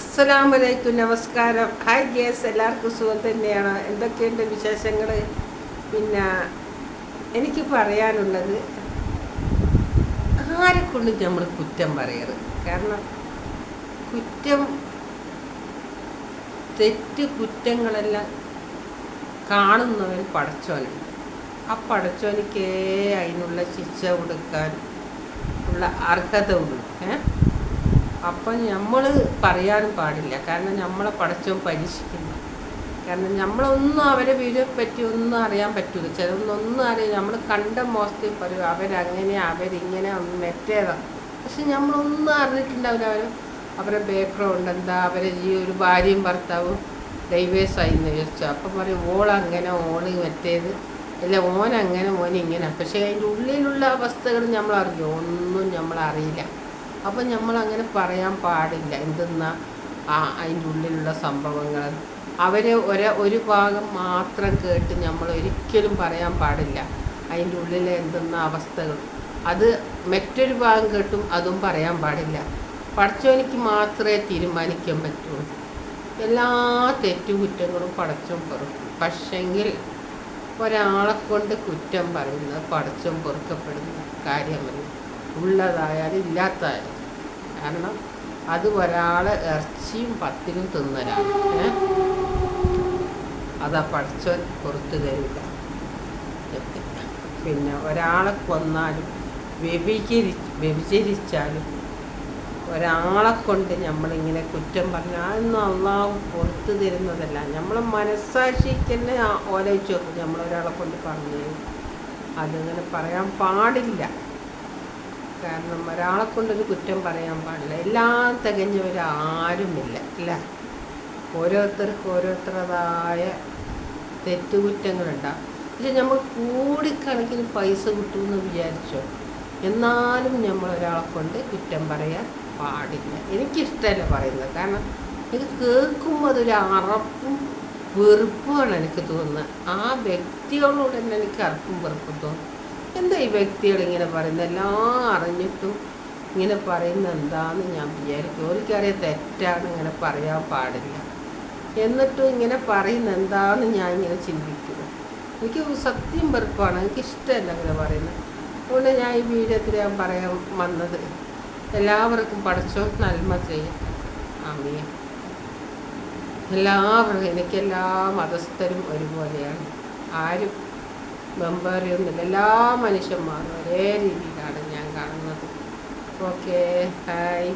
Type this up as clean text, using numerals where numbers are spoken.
അസ്സലാമലൈക്കും, നമസ്കാരം. Hi guys, എല്ലാവർക്കും സുഖം തന്നെയാണ്. എന്തൊക്കെയുണ്ട് വിശേഷങ്ങൾ? പിന്നെ എനിക്ക് പറയാനുള്ളത്, ആരെക്കൊണ്ടും നമ്മൾ കുറ്റം പറയരുത്. കാരണം കുറ്റം, കുറ്റങ്ങളെല്ലാം കാണുന്നവൻ പടച്ചോൻ. ആ പടച്ചോനിക്കേ അതിനുള്ള ശിക്ഷ കൊടുക്കാൻ ഉള്ള അർഹത ഉള്ളൂ. അപ്പം നമ്മൾ പറയാനും പാടില്ല. കാരണം നമ്മളെ പടച്ചോൻ പരീക്ഷിക്കുന്നു. കാരണം നമ്മളൊന്നും അവരെ വീടിനെ പറ്റി ഒന്നും അറിയാൻ പറ്റില്ല. ചിലതൊന്നും അറിയാം. നമ്മൾ കണ്ട മോശത്തിൽ പറയും അവരങ്ങനെ അവരിങ്ങനെ മെറ്റേതാണ്. പക്ഷെ നമ്മളൊന്നും അറിഞ്ഞിട്ടുണ്ടാവില്ല. അവരുടെ ബാക്ക്ഗ്രൗണ്ട് എന്താ, അവരെ ഒരു ഭാര്യയും ഭർത്താവും ഡൈവേഴ്സായി എന്ന് വിചാരിച്ചു. അപ്പം പറയും ഓളങ്ങനെ ഓള് മറ്റേത്, അല്ല ഓനങ്ങനെ ഓനിങ്ങനെ. പക്ഷേ അതിൻ്റെ ഉള്ളിലുള്ള അവസ്ഥകൾ നമ്മൾ അറിയുമോ? ഒന്നും നമ്മളറിയില്ല. അപ്പം നമ്മളങ്ങനെ പറയാൻ പാടില്ല. എന്തെന്നാ അതിൻ്റെ ഉള്ളിലുള്ള സംഭവങ്ങൾ അവരെ ഒരു ഭാഗം മാത്രം കേട്ട് നമ്മൾ ഒരിക്കലും പറയാൻ പാടില്ല. അതിൻ്റെ ഉള്ളിലെ എന്തെന്ന അവസ്ഥകൾ അത് മറ്റൊരു ഭാഗം കേട്ടും അതും പറയാൻ പാടില്ല. പടച്ചോനിക്ക് മാത്രമേ തീരുമാനിക്കാൻ പറ്റുള്ളൂ. എല്ലാ തെറ്റുകുറ്റങ്ങളും പടച്ചോൻ പൊറുക്കും. പക്ഷെങ്കിൽ ഒരാളെ കൊണ്ട് കുറ്റം പറയുന്നത് പടച്ചോൻ പൊറുക്കപ്പെടുന്ന കാര്യമല്ല, ഉള്ളതായാലും ഇല്ലാത്തതായാലും. കാരണം അത് ഒരാളെ ഇറച്ചിയും പത്തിനും തിന്നലാണ്. അതാ പടച്ചോൻ പുറത്തു തരില്ല. പിന്നെ ഒരാളെ കൊന്നാലും വ്യഭിചരിച്ചാലും ഒരാളെ കൊണ്ട് നമ്മളിങ്ങനെ കുറ്റം പറഞ്ഞാൽ അതൊന്നും അള്ളാഹു പുറത്തു തരുന്നതല്ല. നമ്മളെ മനസ്സാക്ഷിക്ക് തന്നെ ഓലോചിച്ച് നോക്കും. നമ്മളൊരാളെ കൊണ്ട് പറഞ്ഞു അതിങ്ങനെ പറയാൻ പാടില്ല. കാരണം ഒരാളെ കൊണ്ടൊരു കുറ്റം പറയാൻ പാടില്ല. എല്ലാം തികഞ്ഞവരാരുമില്ല, അല്ല. ഓരോരുത്തർക്കും ഓരോരുത്തരുടേതായ തെറ്റുകുറ്റങ്ങളുണ്ടാകും. പക്ഷെ നമ്മൾ കോടിക്കണക്കിന് പൈസ കിട്ടുമെന്ന് വിചാരിച്ചോ, എന്നാലും നമ്മൾ ഒരാളെ കൊണ്ട് കുറ്റം പറയാൻ പാടില്ല. എനിക്കിഷ്ടമല്ല പറയുന്നത്. കാരണം ഇത് കേൾക്കുമ്പോൾ അതൊരു അറപ്പും വെറുപ്പുമാണ് എനിക്ക് തോന്നുന്നത്. ആ വ്യക്തികളോട് തന്നെ എനിക്ക് അറപ്പും വെറുപ്പും തോന്നും. എന്താ ഈ വ്യക്തികളിങ്ങനെ പറയുന്നത്? എല്ലാം അറിഞ്ഞിട്ടും ഇങ്ങനെ പറയുന്നത് എന്താണെന്ന് ഞാൻ വിചാരിക്കും. എനിക്കറിയാം തെറ്റാണ്, ഇങ്ങനെ പറയാൻ പാടില്ല. എന്നിട്ടും ഇങ്ങനെ പറയുന്നത് എന്താണെന്ന് ഞാൻ ഇങ്ങനെ ചിന്തിക്കുന്നു. എനിക്ക് സത്യം വെറുപ്പാണ്, എനിക്കിഷ്ടമല്ല അങ്ങനെ പറയുന്നത്. അതുകൊണ്ട് ഞാൻ ഈ വീഡിയോത്തിൽ ഞാൻ പറയാൻ വന്നത്, എല്ലാവർക്കും പടച്ചോൻ നന്മ ചെയ്യാം. ആമീൻ. എല്ലാവർക്കും, എനിക്കെല്ലാ മതസ്ഥരും ഒരുപോലെയാണ്. ആരും വെമ്പേറിയൊന്നുമില്ല. എല്ലാ മനുഷ്യന്മാരും ഒരേ രീതിയിലാണ് ഞാൻ കാണുന്നത്. Okay, hi.